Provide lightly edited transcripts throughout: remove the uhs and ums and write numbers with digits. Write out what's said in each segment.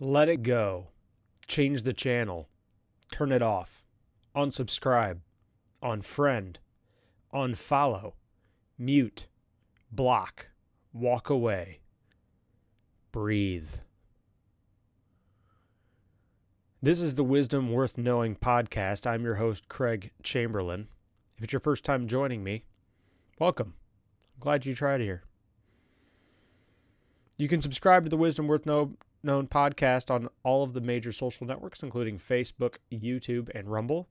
Let it go. Change the channel. Turn it off. Unsubscribe. Unfriend. Unfollow. Mute. Block. Walk away. Breathe. This is the Wisdom Worth Knowing podcast. I'm your host, Craig Chamberlain. If it's your first time joining me, welcome. I'm glad you tried here. You can subscribe to the Wisdom Worth Known podcast on all of the major social networks, including Facebook, YouTube, and Rumble.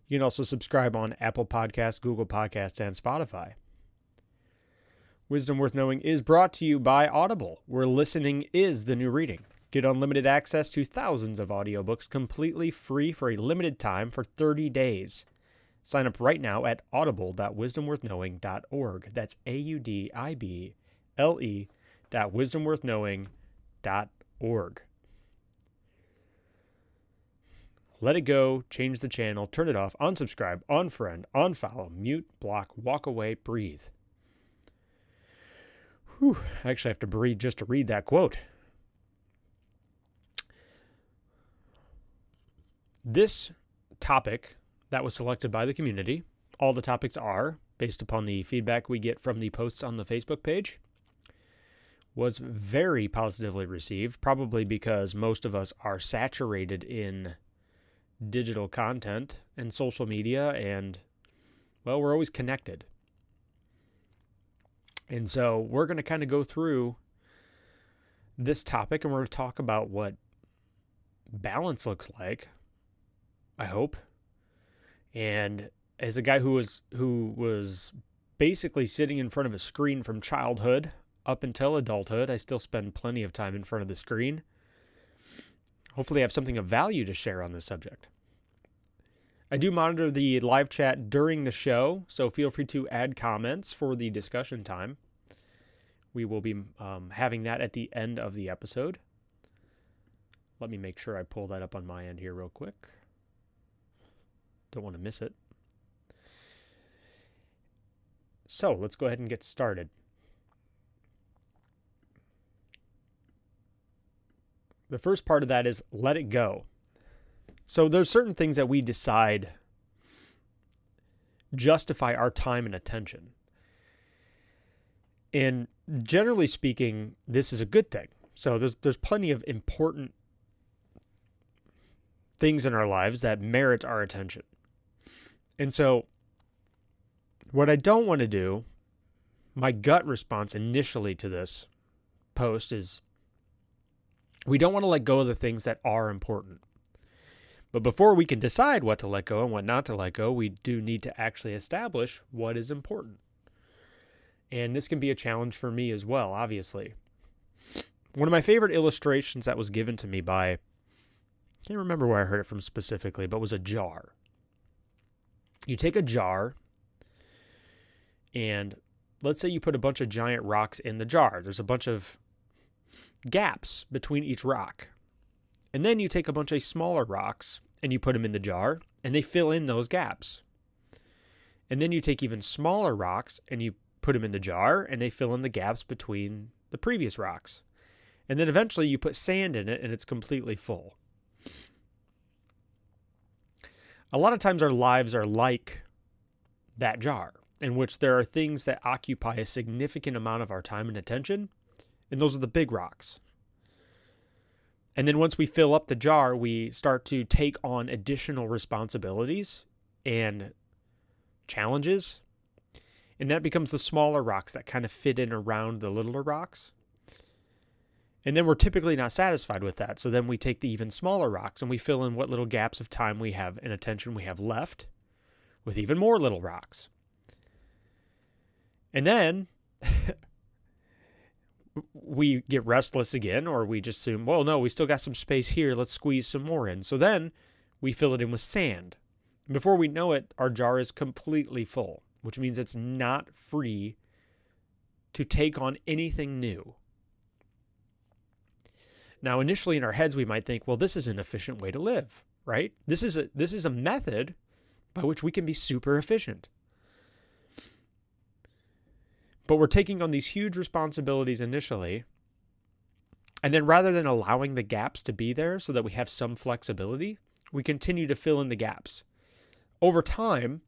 You can also subscribe on Apple Podcasts, Google Podcasts, and Spotify. Wisdom Worth Knowing is brought to you by Audible, where listening is the new reading. Get unlimited access to thousands of audiobooks completely free for a limited time for 30 days. Sign up right now at audible.wisdomworthknowing.org. That's audible.wisdomworthknowing.org. Let it go, change the channel, turn it off, unsubscribe, unfriend, unfollow, mute, block, walk away, breathe. Whew, I actually have to breathe just to read that quote. This topic that was selected by the community, all the topics are, based upon the feedback we get from the posts on the Facebook page, was very positively received, probably because most of us are saturated in digital content and social media, and, well, we're always connected. And so we're going to kind of go through this topic, and we're going to talk about what balance looks like, I hope. And as a guy who was basically sitting in front of a screen from childhood up until adulthood, I still spend plenty of time in front of the screen. Hopefully I have something of value to share on this subject. I do monitor the live chat during the show, so feel free to add comments for the discussion time. We will be having that at the end of the episode. Let me make sure I pull that up on my end here real quick. Don't want to miss it. So let's go ahead and get started. The first part of that is let it go. So there's certain things that we decide justify our time and attention. And generally speaking, this is a good thing. So there's plenty of important things in our lives that merit our attention. And so what I don't want to do, my gut response initially to this post is we don't want to let go of the things that are important. But before we can decide what to let go and what not to let go, we do need to actually establish what is important. And this can be a challenge for me as well, obviously. One of my favorite illustrations that was given to me by, I can't remember where I heard it from specifically, but was a jar. You take a jar, and let's say you put a bunch of giant rocks in the jar. There's a bunch of gaps between each rock. And then you take a bunch of smaller rocks and you put them in the jar, and they fill in those gaps. And then you take even smaller rocks and you put them in the jar, and they fill in the gaps between the previous rocks. And then eventually you put sand in it, and it's completely full. A lot of times our lives are like that jar, in which there are things that occupy a significant amount of our time and attention, and those are the big rocks. And then once we fill up the jar, we start to take on additional responsibilities and challenges, and that becomes the smaller rocks that kind of fit in around the littler rocks. And then we're typically not satisfied with that. So then we take the even smaller rocks and we fill in what little gaps of time we have and attention we have left with even more little rocks. And then we get restless again, or we just assume, well, no, we still got some space here. Let's squeeze some more in. So then we fill it in with sand. Before we know it, our jar is completely full, which means it's not free to take on anything new. Now, initially in our heads, we might think, well, this is an efficient way to live, right? This is a method by which we can be super efficient. But we're taking on these huge responsibilities initially, And then rather than allowing the gaps to be there so that we have some flexibility, we continue to fill in the gaps. Over time,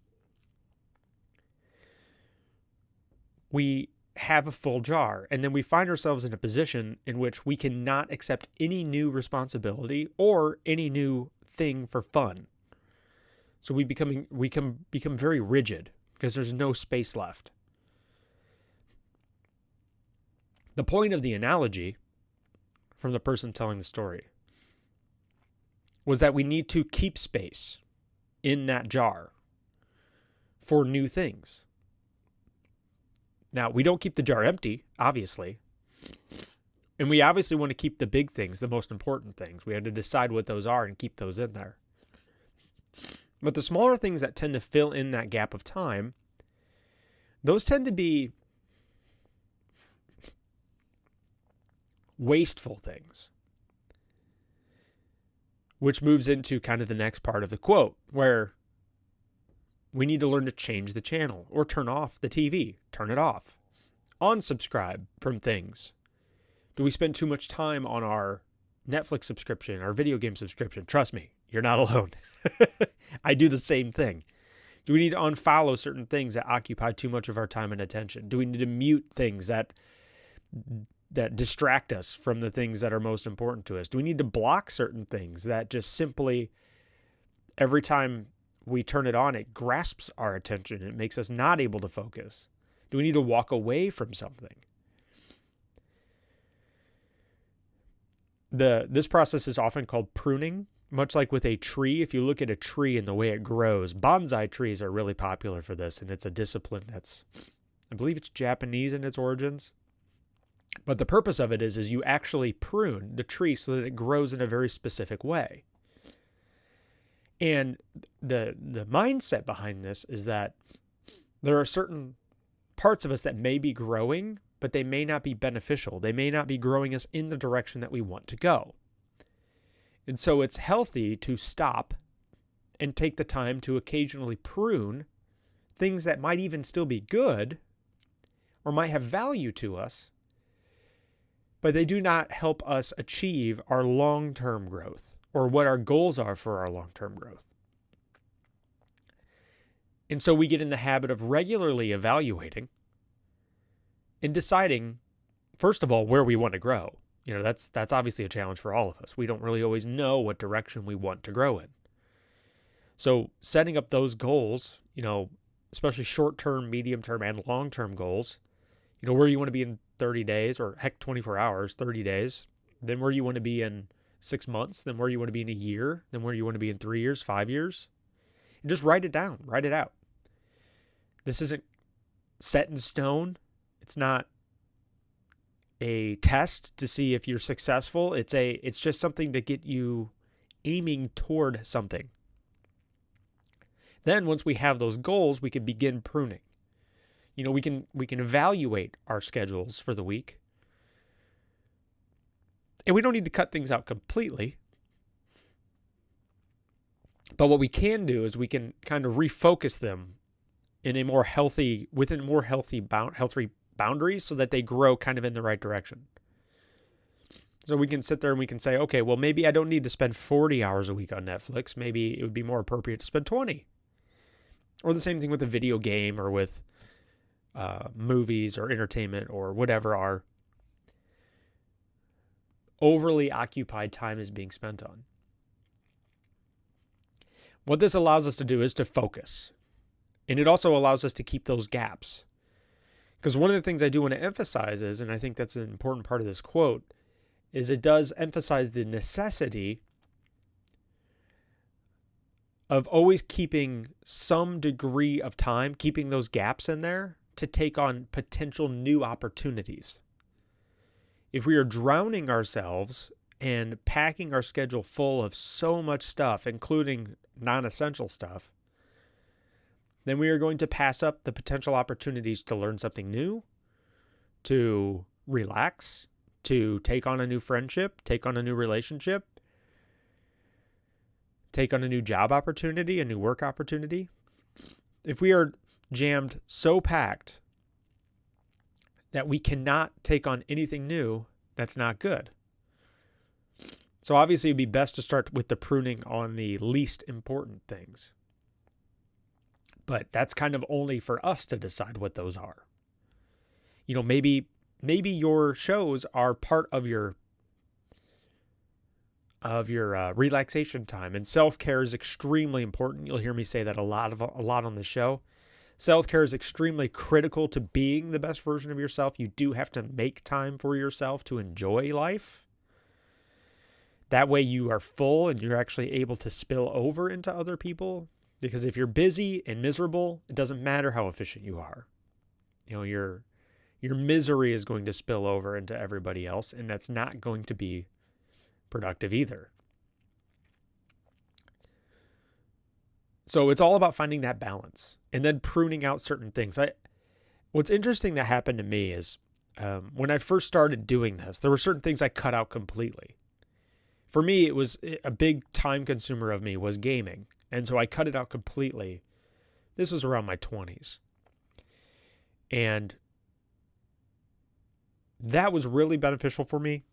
we have a full jar, and then we find ourselves in a position in which we cannot accept any new responsibility or any new thing for fun. So we can become very rigid because there's no space left. The point of the analogy from the person telling the story was that we need to keep space in that jar for new things. Now, we don't keep the jar empty, obviously. And we obviously want to keep the big things, the most important things. We have to decide what those are and keep those in there. But the smaller things that tend to fill in that gap of time, those tend to be wasteful things. Which moves into kind of the next part of the quote, where we need to learn to change the channel or turn off the TV, turn it off, unsubscribe from things. Do we spend too much time on our Netflix subscription, our video game subscription? Trust me, you're not alone. I do the same thing. Do we need to unfollow certain things that occupy too much of our time and attention? Do we need to mute things that distract us from the things that are most important to us? Do we need to block certain things that just simply, every time we turn it on, it grasps our attention? It makes us not able to focus. Do we need to walk away from something? This process is often called pruning, much like with a tree. If you look at a tree and the way it grows, bonsai trees are really popular for this, and it's a discipline that's, I believe it's Japanese in its origins. But the purpose of it is you actually prune the tree so that it grows in a very specific way. And the mindset behind this is that there are certain parts of us that may be growing, but they may not be beneficial. They may not be growing us in the direction that we want to go. And so it's healthy to stop and take the time to occasionally prune things that might even still be good or might have value to us, but they do not help us achieve our long-term growth or what our goals are for our long-term growth. And so we get in the habit of regularly evaluating and deciding, first of all, where we want to grow. That's obviously a challenge for all of us. We don't really always know what direction we want to grow in. So setting up those goals, especially short-term, medium-term, and long-term goals, where you want to be in 30 days, or heck, 24 hours, 30 days, then where you want to be in 6 months, then where you want to be in a year, then where you want to be in 3 years, 5 years. And just write it down, write it out. This isn't set in stone. It's not a test to see if you're successful. It's just something to get you aiming toward something. Then once we have those goals, we can begin pruning. We can evaluate our schedules for the week. And we don't need to cut things out completely. But what we can do is we can kind of refocus them in a more healthy, within more healthy boundaries so that they grow kind of in the right direction. So we can sit there and we can say, okay, well, maybe I don't need to spend 40 hours a week on Netflix. Maybe it would be more appropriate to spend 20. Or the same thing with a video game or with movies or entertainment or whatever our overly occupied time is being spent on. What this allows us to do is to focus. And it also allows us to keep those gaps. Because one of the things I do want to emphasize is, and I think that's an important part of this quote, is it does emphasize the necessity of always keeping some degree of time, keeping those gaps in there to take on potential new opportunities. If we are drowning ourselves and packing our schedule full of so much stuff, including non-essential stuff, then we are going to pass up the potential opportunities to learn something new, to relax, to take on a new friendship, take on a new relationship, take on a new job opportunity, a new work opportunity. If we are jammed so packed that we cannot take on anything new, that's not good. So obviously it'd be best to start with the pruning on the least important things. But that's kind of only for us to decide what those are. Maybe your shows are part of your relaxation time, and self-care is extremely important. You'll hear me say that a lot on the show. Self-care is extremely critical to being the best version of yourself. You do have to make time for yourself to enjoy life. That way you are full and you're actually able to spill over into other people. Because if you're busy and miserable, it doesn't matter how efficient you are. Your misery is going to spill over into everybody else, and that's not going to be productive either. So it's all about finding that balance and then pruning out certain things. What's interesting that happened to me is when I first started doing this, there were certain things I cut out completely. For me, it was a big time consumer of me was gaming. And so I cut it out completely. This was around my 20s. And that was really beneficial for me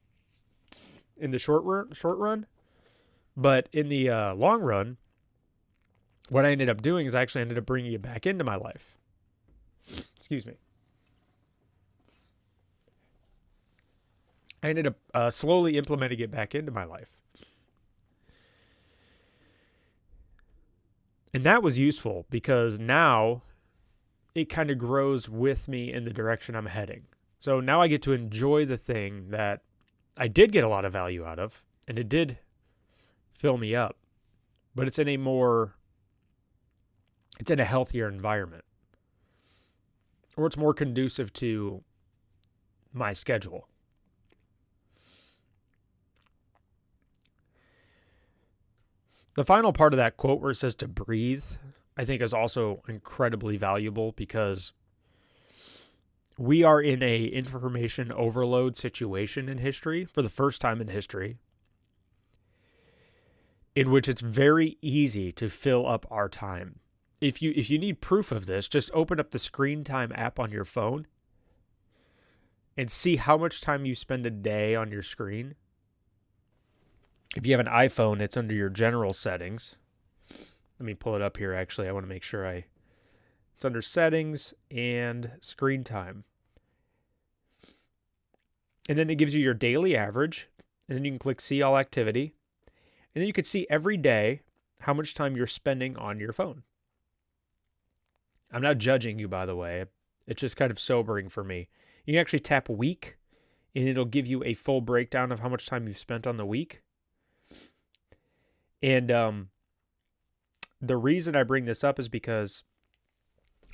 in the short run. But in the long run, what I ended up doing is I actually ended up bringing it back into my life. Excuse me. I ended up slowly implementing it back into my life. And that was useful because now it kind of grows with me in the direction I'm heading. So now I get to enjoy the thing that I did get a lot of value out of, and it did fill me up. But it's in a healthier environment. Or it's more conducive to my schedule. The final part of that quote where it says to breathe, I think is also incredibly valuable because we are in a information overload situation in history for the first time in history, in which it's very easy to fill up our time. If you need proof of this, just open up the Screen Time app on your phone and see how much time you spend a day on your screen. If you have an iPhone, it's under your general settings. Let me pull it up here, actually. I want to make sure it's under settings and screen time. And then it gives you your daily average. And then you can click see all activity. And then you can see every day how much time you're spending on your phone. I'm not judging you, by the way. It's just kind of sobering for me. You can actually tap week, and it'll give you a full breakdown of how much time you've spent on the week. And the reason I bring this up is because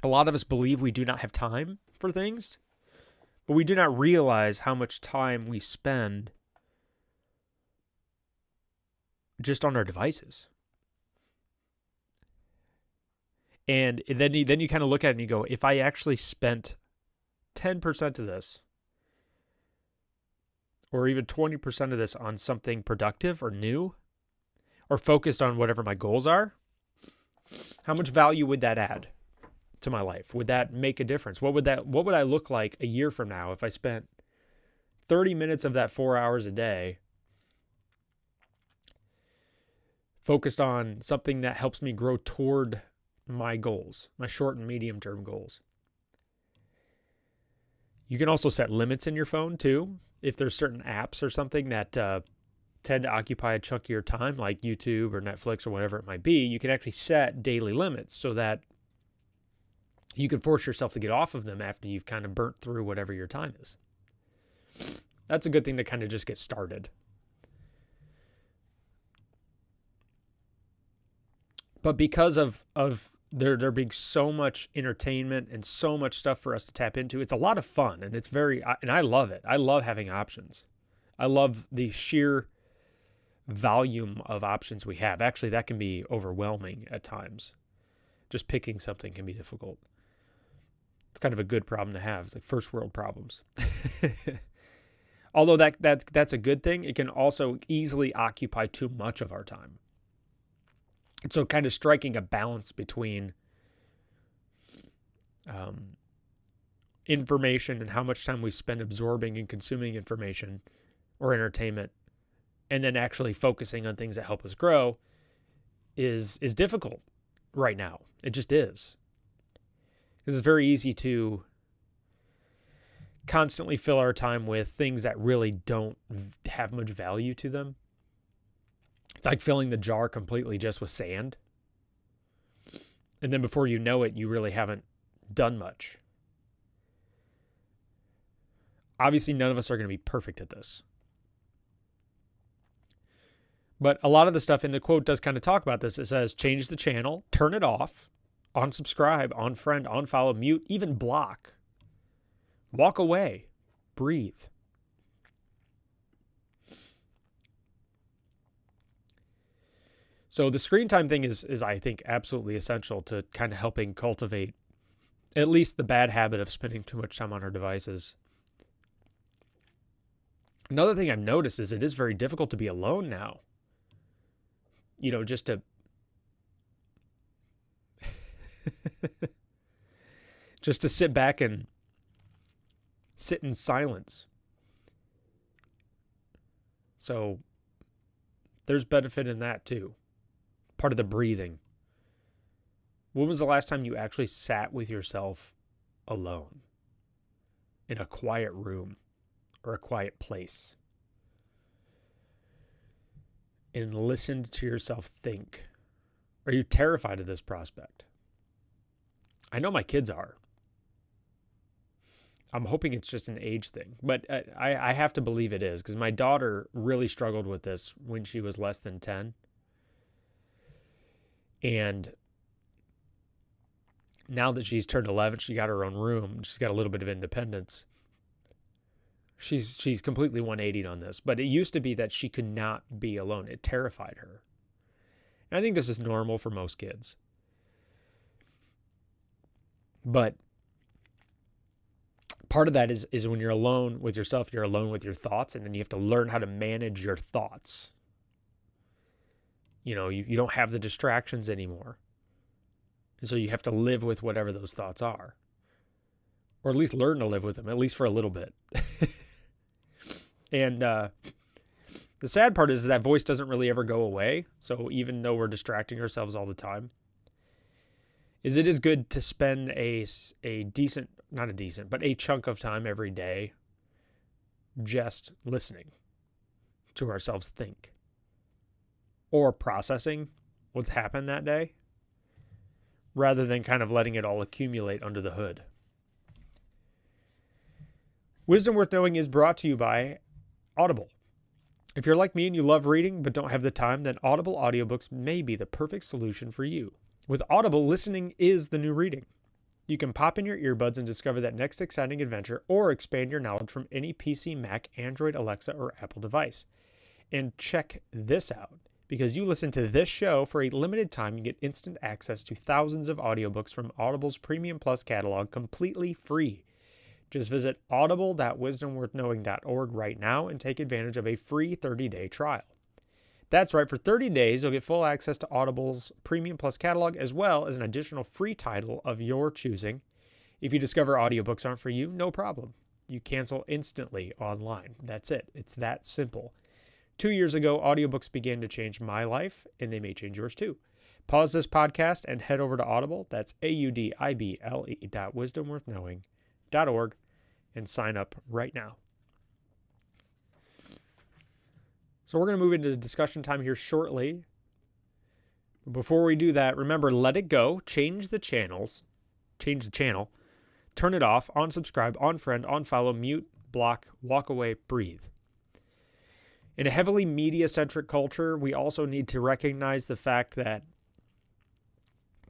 a lot of us believe we do not have time for things, but we do not realize how much time we spend just on our devices. And then you kind of look at it and you go, if I actually spent 10% of this, or even 20% of this on something productive or new, or focused on whatever my goals are, how much value would that add to my life? Would that make a difference? What would I look like a year from now if I spent 30 minutes of that 4 hours a day focused on something that helps me grow toward my goals, my short and medium term goals? You can also set limits in your phone too. If there's certain apps or something that tend to occupy a chunk of your time, like YouTube or Netflix or whatever it might be, you can actually set daily limits so that you can force yourself to get off of them after you've kind of burnt through whatever your time is. That's a good thing to kind of just get started. But because of there being so much entertainment and so much stuff for us to tap into, it's a lot of fun, and and I love it. I love having options. I love the sheer volume of options we have. Actually, that can be overwhelming at times. Just picking something can be difficult. It's kind of a good problem to have. It's like first world problems. Although that's a good thing, it can also easily occupy too much of our time. And so kind of striking a balance between information and how much time we spend absorbing and consuming information or entertainment and then actually focusing on things that help us grow is difficult right now. It just is. Because it's very easy to constantly fill our time with things that really don't have much value to them. It's like filling the jar completely just with sand. And then before you know it, you really haven't done much. Obviously, none of us are going to be perfect at this. But a lot of the stuff in the quote does kind of talk about this. It says, change the channel, turn it off, unsubscribe, unfriend, unfollow, mute, even block. Walk away. Breathe. So the screen time thing is I think, absolutely essential to kind of helping cultivate at least the bad habit of spending too much time on our devices. Another thing I've noticed is it is very difficult to be alone now. You know, just to just to sit back and sit in silence. So there's benefit in that too. Part of the breathing. When was the last time you actually sat with yourself alone in a quiet room or a quiet place and listened to yourself think? Are you terrified of this prospect? I know my kids are. I'm hoping it's just an age thing, but I have to believe it is, because my daughter really struggled with this when she was less than 10. And now that she's turned 11, she got her own room. She's got a little bit of independence. She's completely 180'd on this. But it used to be that she could not be alone. It terrified her. And I think this is normal for most kids. But part of that is when you're alone with yourself, you're alone with your thoughts, and then you have to learn how to manage your thoughts. You know, you don't have the distractions anymore. And so you have to live with whatever those thoughts are. Or at least learn to live with them, at least for a little bit. And the sad part is that voice doesn't really ever go away. So even though we're distracting ourselves all the time, it is good to spend a chunk of time every day just listening to ourselves think or processing what's happened that day, rather than kind of letting it all accumulate under the hood. Wisdom Worth Knowing is brought to you by Audible. If you're like me and you love reading but don't have the time, then Audible audiobooks may be the perfect solution for you. With Audible, listening is the new reading. You can pop in your earbuds and discover that next exciting adventure, or expand your knowledge from any PC, Mac, Android, Alexa, or Apple device. And check this out. Because you listen to this show for a limited time, you get instant access to thousands of audiobooks from Audible's Premium Plus catalog completely free. Just visit audible.wisdomworthknowing.org right now and take advantage of a free 30-day trial. That's right, for 30 days, you'll get full access to Audible's Premium Plus catalog, as well as an additional free title of your choosing. If you discover audiobooks aren't for you, no problem. You cancel instantly online. That's it. It's that simple. 2 years ago, audiobooks began to change my life, and they may change yours too. Pause this podcast and head over to Audible. That's audible.wisdomworthknowing.org and sign up right now. So we're going to move into the discussion time here shortly. Before we do that, remember, let it go. Change the channel, turn it off, unsubscribe, unfriend, unfollow, mute, block, walk away, breathe. In a heavily media-centric culture, we also need to recognize the fact that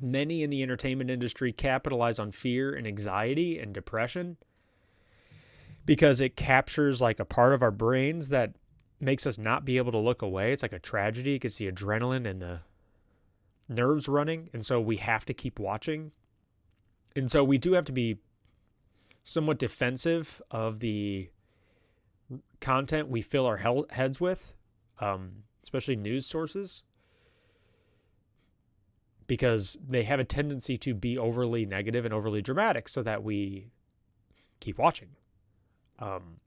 many in the entertainment industry capitalize on fear and anxiety and depression because it captures like a part of our brains that makes us not be able to look away. It's like a tragedy. It gets the adrenaline and the nerves running, and so we have to keep watching. And so we do have to be somewhat defensive of the content we fill our heads with, especially news sources, because they have a tendency to be overly negative and overly dramatic so that we keep watching. And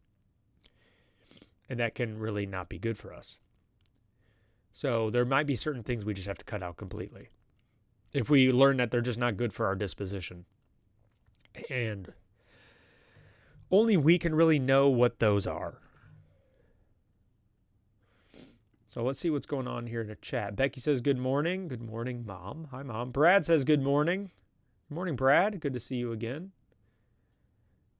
that can really not be good for us. So there might be certain things we just have to cut out completely if we learn that they're just not good for our disposition. And only we can really know what those are. So let's see what's going on here in the chat. Becky says, good morning. Good morning, Mom. Hi, Mom. Brad says, good morning. Good morning, Brad. Good to see you again.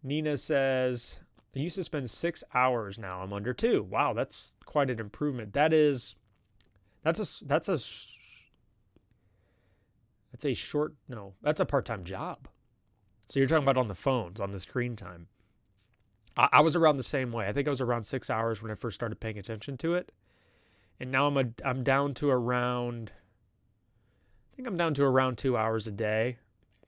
Nina says, I used to spend 6 hours. Now I'm under 2. Wow, that's quite an improvement. That's a part-time job. So you're talking about on the phones, on the screen time. I was around the same way. I think I was around 6 hours when I first started paying attention to it. And now I'm down to around 2 hours a day.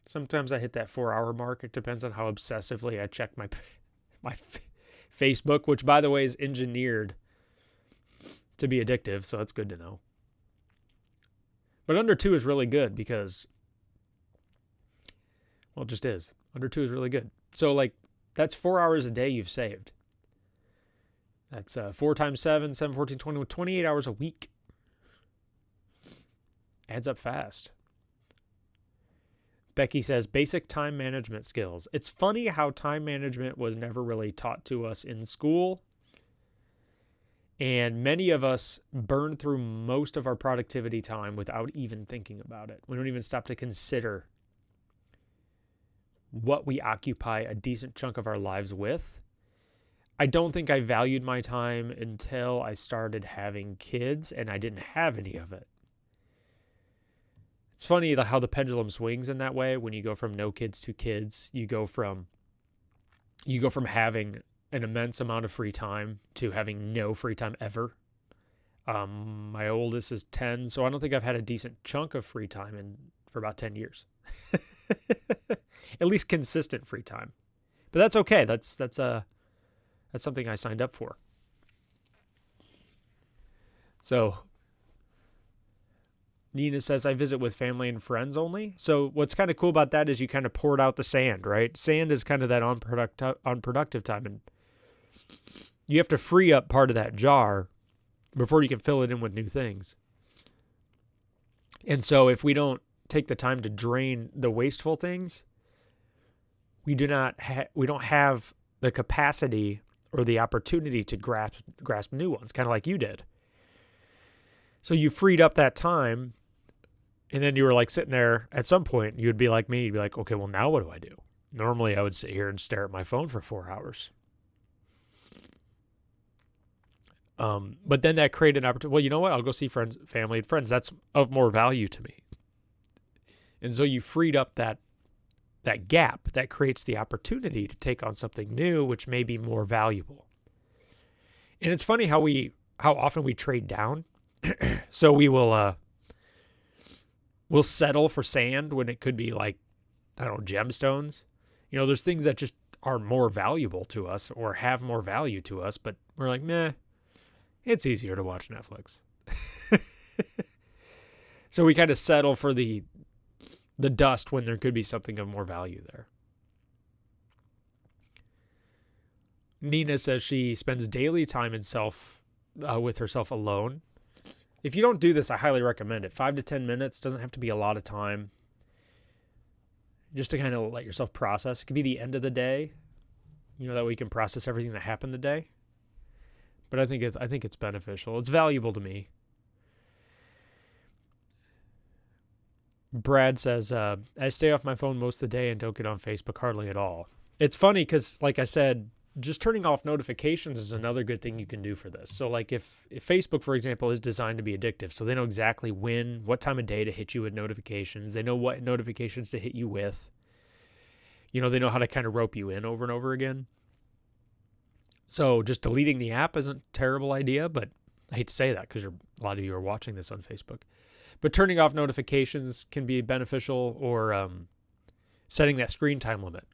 Sometimes I hit that 4-hour mark. It depends on how obsessively I check my Facebook, which, by the way, is engineered to be addictive. So that's good to know. But under 2 is really good because, well, it just is. Under 2 is really good. So, like, that's 4 hours a day you've saved. That's 4 times 7, 7, 14, 20, 28 hours a week. Adds up fast. Becky says, basic time management skills. It's funny how time management was never really taught to us in school. And many of us burn through most of our productivity time without even thinking about it. We don't even stop to consider what we occupy a decent chunk of our lives with. I don't think I valued my time until I started having kids, and I didn't have any of it. It's funny how the pendulum swings in that way. When you go from no kids to kids, you go from having an immense amount of free time to having no free time ever. My oldest is 10, so I don't think I've had a decent chunk of free time for about 10 years. At least consistent free time. But that's okay. That's something I signed up for. So Nina says, I visit with family and friends only. So what's kind of cool about that is you kind of poured out the sand, right? Sand is kind of that unproductive time. And you have to free up part of that jar before you can fill it in with new things. And so if we don't take the time to drain the wasteful things, we don't have the capacity or the opportunity to grasp new ones, kind of like you did. So you freed up that time, and then you were like sitting there at some point, you'd be like me, you'd be like, okay, well, now what do I do? Normally I would sit here and stare at my phone for 4 hours. But then that created an opportunity. Well, you know what? I'll go see friends, family and friends. That's of more value to me. And so you freed up that gap that creates the opportunity to take on something new, which may be more valuable. And it's funny how often we trade down. So we'll settle for sand when it could be like, I don't know, gemstones. You know, there's things that just are more valuable to us or have more value to us, but we're like, meh, it's easier to watch Netflix. So we kind of settle for the dust when there could be something of more value there. Nina says she spends daily time with herself alone. If you don't do this, I highly recommend it. 5 to 10 minutes, doesn't have to be a lot of time. Just to kind of let yourself process. It could be the end of the day. You know, that way you can process everything that happened today. But I think it's beneficial. It's valuable to me. Brad says, I stay off my phone most of the day and don't get on Facebook hardly at all. It's funny because, like I said, just turning off notifications is another good thing you can do for this. So like if Facebook, for example, is designed to be addictive, so they know exactly what time of day to hit you with notifications. They know what notifications to hit you with. You know, they know how to kind of rope you in over and over again. So just deleting the app isn't a terrible idea, but I hate to say that because a lot of you are watching this on Facebook. But turning off notifications can be beneficial, or setting that screen time limit.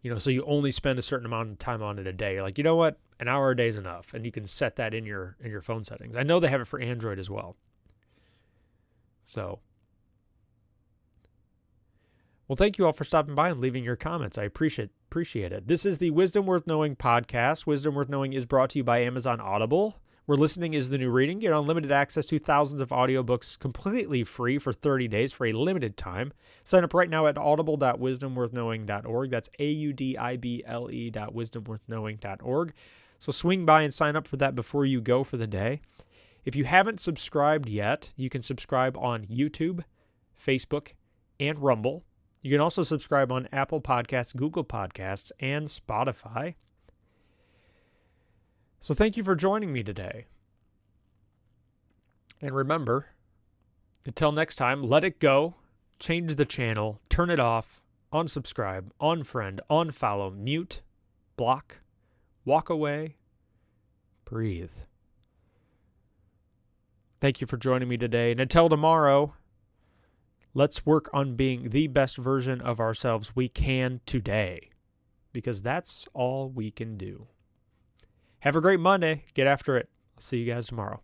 You know, so you only spend a certain amount of time on it a day. You're like, you know what? An hour a day is enough. And you can set that in your phone settings. I know they have it for Android as well. So, well, thank you all for stopping by and leaving your comments. I appreciate it. This is the Wisdom Worth Knowing podcast. Wisdom Worth Knowing is brought to you by Amazon Audible, where listening is the new reading. Get unlimited access to thousands of audiobooks completely free for 30 days for a limited time. Sign up right now at audible.wisdomworthknowing.org. That's audible.wisdomworthknowing.org. So swing by and sign up for that before you go for the day. If you haven't subscribed yet, you can subscribe on YouTube, Facebook, and Rumble. You can also subscribe on Apple Podcasts, Google Podcasts, and Spotify. So thank you for joining me today. And remember, until next time, let it go, change the channel, turn it off, unsubscribe, unfriend, unfollow, mute, block, walk away, breathe. Thank you for joining me today. And until tomorrow, let's work on being the best version of ourselves we can today, because that's all we can do. Have a great Monday. Get after it. I'll see you guys tomorrow.